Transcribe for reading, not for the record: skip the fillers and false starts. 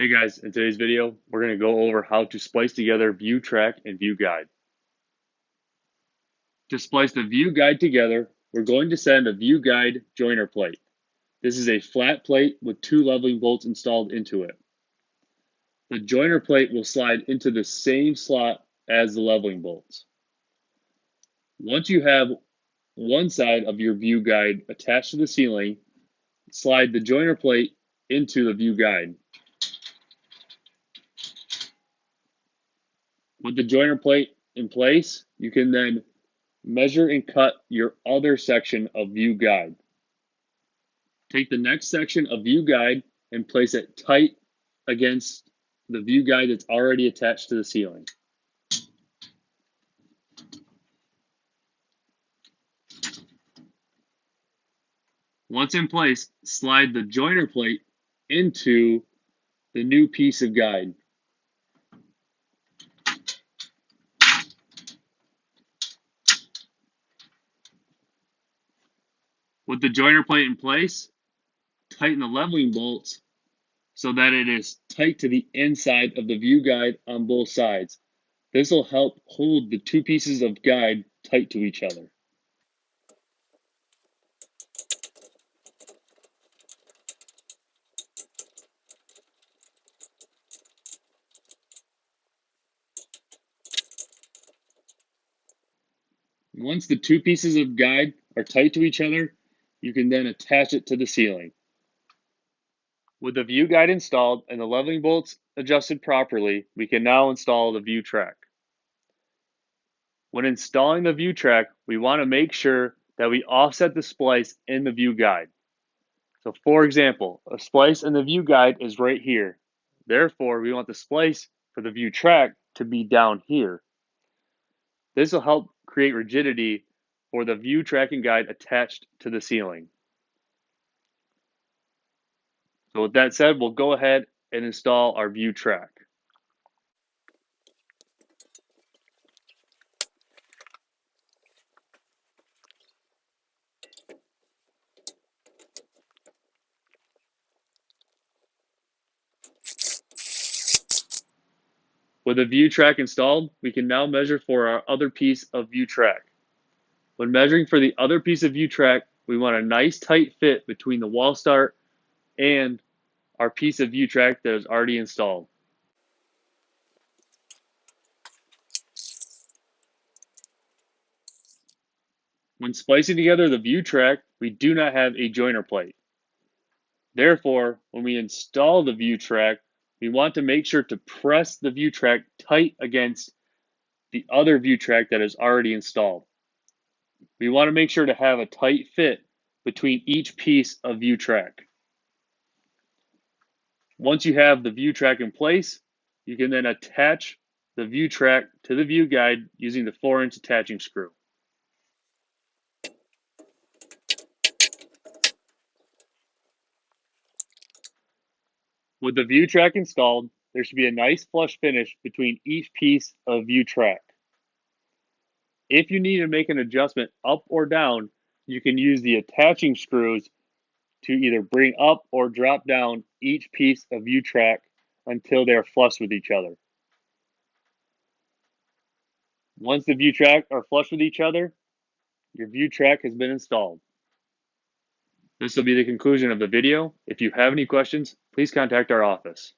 Hey guys, in today's video, we're going to go over how to splice together view track and view guide. To splice the view guide together, we're going to send a view guide joiner plate. This is a flat plate with 2 leveling bolts installed into it. The joiner plate will slide into the same slot as the leveling bolts. Once you have one side of your view guide attached to the ceiling, slide the joiner plate into the view guide. With the joiner plate in place, you can then measure and cut your other section of view guide. Take the next section of view guide and place it tight against the view guide that's already attached to the ceiling. Once in place, slide the joiner plate into the new piece of guide. With the joiner plate in place, tighten the leveling bolts so that it is tight to the inside of the view guide on both sides. This will help hold the 2 pieces of guide tight to each other. Once the 2 pieces of guide are tight to each other, you can then attach it to the ceiling. With the view guide installed and the leveling bolts adjusted properly, we can now install the view track. When installing the view track, we want to make sure that we offset the splice in the view guide. So for example, a splice in the view guide is right here. Therefore, we want the splice for the view track to be down here. This will help create rigidity for the view tracking guide attached to the ceiling. So with that said, we'll go ahead and install our view track. With the view track installed, we can now measure for our other piece of view track. When measuring for the other piece of view track, we want a nice tight fit between the wall start and our piece of view track that is already installed. When splicing together the view track, we do not have a joiner plate. Therefore, when we install the view track, we want to make sure to press the view track tight against the other view track that is already installed. We want to make sure to have a tight fit between each piece of view track. Once you have the view track in place, you can then attach the view track to the view guide using the 4-inch attaching screw. With the view track installed, there should be a nice flush finish between each piece of view track. If you need to make an adjustment up or down, you can use the attaching screws to either bring up or drop down each piece of view track until they are flush with each other. Once the view track are flush with each other, your view track has been installed. This will be the conclusion of the video. If you have any questions, please contact our office.